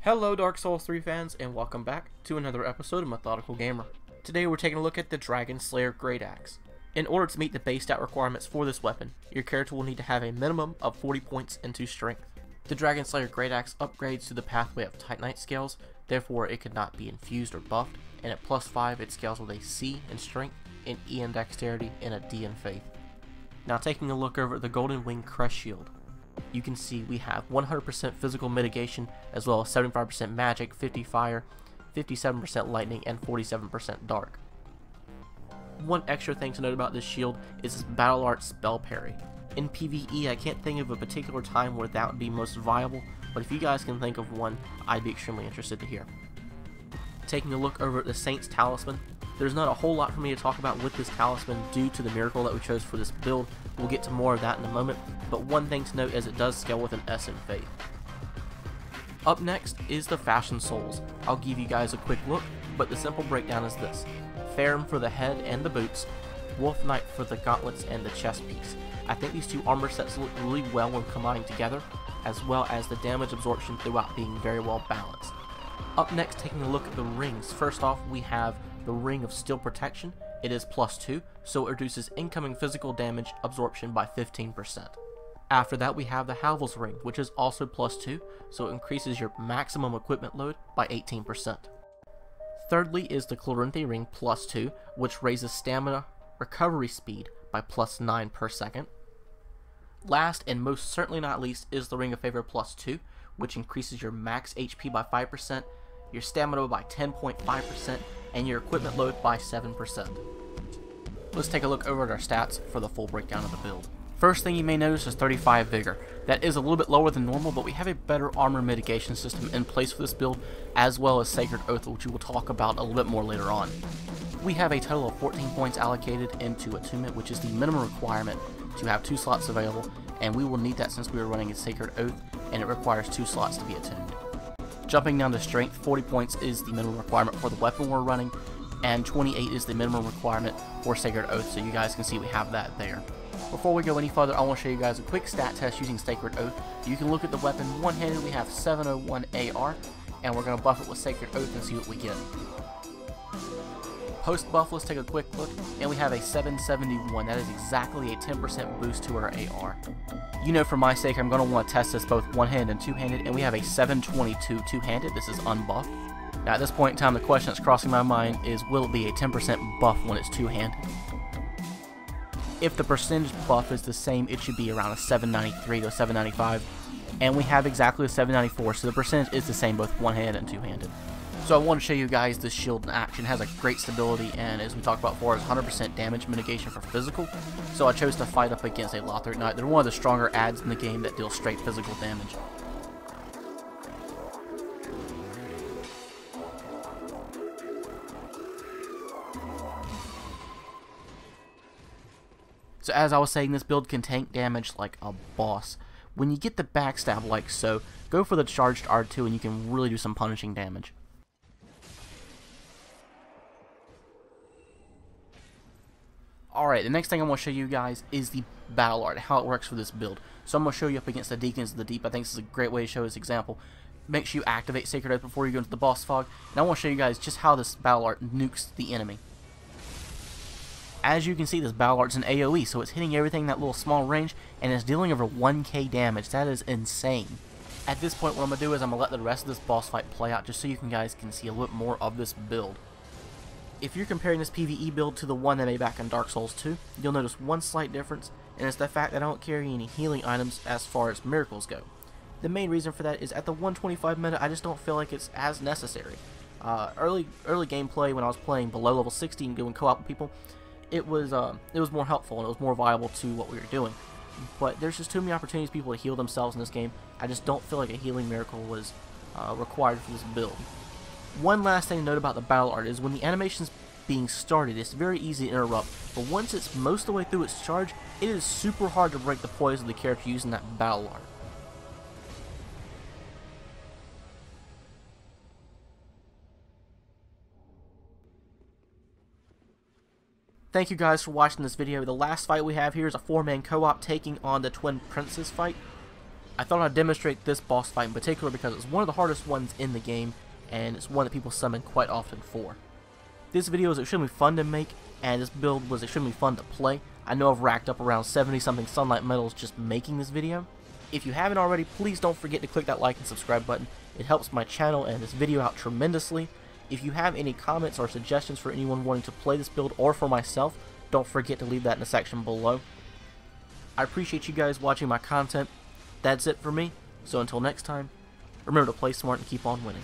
Hello Dark Souls 3 fans, and welcome back to another episode of Methodical Gamer. Today we're taking a look at the Dragonslayer Greataxe. In order to meet the base stat requirements for this weapon, your character will need to have a minimum of 40 points into strength. The Dragonslayer Greataxe upgrades to the pathway of Titanite scales, therefore it could not be infused or buffed, and at plus 5 it scales with a C in strength, an E in dexterity, and a D in faith. Now taking a look over at the Golden Wing Crest Shield, you can see we have 100% physical mitigation, as well as 75% magic, 50 fire, 57% lightning, and 47% dark. One extra thing to note about this shield is its battle art spell parry. In PvE, I can't think of a particular time where that would be most viable, but if you guys can think of one, I'd be extremely interested to hear. Taking a look over at the Saint's Talisman, there's not a whole lot for me to talk about with this talisman due to the miracle that we chose for this build. We'll get to more of that in a moment, but one thing to note is it does scale with an S in faith. Up next is the Fashion Souls. I'll give you guys a quick look, but the simple breakdown is this: Ferrum for the head and the boots, Wolf Knight for the gauntlets and the chest piece. I think these two armor sets look really well when combined together, as well as the damage absorption throughout being very well balanced. Up next, taking a look at the rings. First off, we have the Ring of Steel Protection. It is plus 2, so it reduces incoming physical damage absorption by 15%. After that, we have the Havel's Ring, which is also plus 2, so it increases your maximum equipment load by 18%. Thirdly is the Chloranthe Ring plus 2, which raises stamina recovery speed by plus 9 per second. Last, and most certainly not least, is the Ring of Favor plus 2, which increases your max HP by 5%, your stamina by 10.5%, and your equipment load by 7%. Let's take a look over at our stats for the full breakdown of the build. First thing you may notice is 35 Vigor. That is a little bit lower than normal, but we have a better armor mitigation system in place for this build, as well as Sacred Oath, which we will talk about a little bit more later on. We have a total of 14 points allocated into Attunement, which is the minimum requirement to have 2 slots available, and we will need that since we are running a Sacred Oath, and it requires 2 slots to be attuned. Jumping down to Strength, 40 points is the minimum requirement for the weapon we're running, and 28 is the minimum requirement for Sacred Oath, so you guys can see we have that there. Before we go any further, I want to show you guys a quick stat test using Sacred Oath. You can look at the weapon one-handed. We have 701 AR, and we're going to buff it with Sacred Oath and see what we get. Post buff, let's take a quick look, and we have a 771. That is exactly a 10% boost to our AR. You know, for my sake, I'm going to want to test this both one-handed and two-handed, and we have a 722 two-handed. This is unbuffed. Now at this point in time, the question that's crossing my mind is, will it be a 10% buff when it's two-handed? If the percentage buff is the same, it should be around a 793 to a 795, and we have exactly a 794, so the percentage is the same both one-handed and two-handed. So I want to show you guys this shield in action. It has a great stability, and as we talked about before, it's 100% damage mitigation for physical. So I chose to fight up against a Lothric Knight. They're one of the stronger adds in the game that deal straight physical damage. So as I was saying, this build can tank damage like a boss. When you get the backstab like so, go for the charged R2 and you can really do some punishing damage. Alright, the next thing I want to show you guys is the battle art, how it works for this build. So I'm going to show you up against the Deacons of the Deep. I think this is a great way to show this example. Make sure you activate Sacred Oath before you go into the boss fog. And I want to show you guys just how this battle art nukes the enemy. As you can see, this battle art's an AoE, so it's hitting everything in that little small range, and it's dealing over 1k damage. That is insane. At this point, what I'm going to do is I'm going to let the rest of this boss fight play out, just so you guys can see a little bit more of this build. If you're comparing this PvE build to the one that made back in Dark Souls 2, you'll notice one slight difference, and it's the fact that I don't carry any healing items as far as miracles go. The main reason for that is at the 125 minute, I just don't feel like it's as necessary. Early gameplay when I was playing below level 60 and doing co-op with people, it was more helpful and it was more viable to what we were doing. But there's just too many opportunities for people to heal themselves in this game. I just don't feel like a healing miracle was required for this build. One last thing to note about the battle art is when the animation's being started, it's very easy to interrupt, but once it's most of the way through its charge, it is super hard to break the poise of the character using that battle art. Thank you guys for watching this video. The last fight we have here is a 4-man co-op taking on the Twin Princes fight. I thought I'd demonstrate this boss fight in particular because it's one of the hardest ones in the game, and it's one that people summon quite often for. This video is extremely fun to make, and this build was extremely fun to play. I know I've racked up around 70 something sunlight medals just making this video. If you haven't already, please don't forget to click that like and subscribe button. It helps my channel and this video out tremendously. If you have any comments or suggestions for anyone wanting to play this build or for myself, don't forget to leave that in the section below. I appreciate you guys watching my content. That's it for me, so until next time, remember to play smart and keep on winning.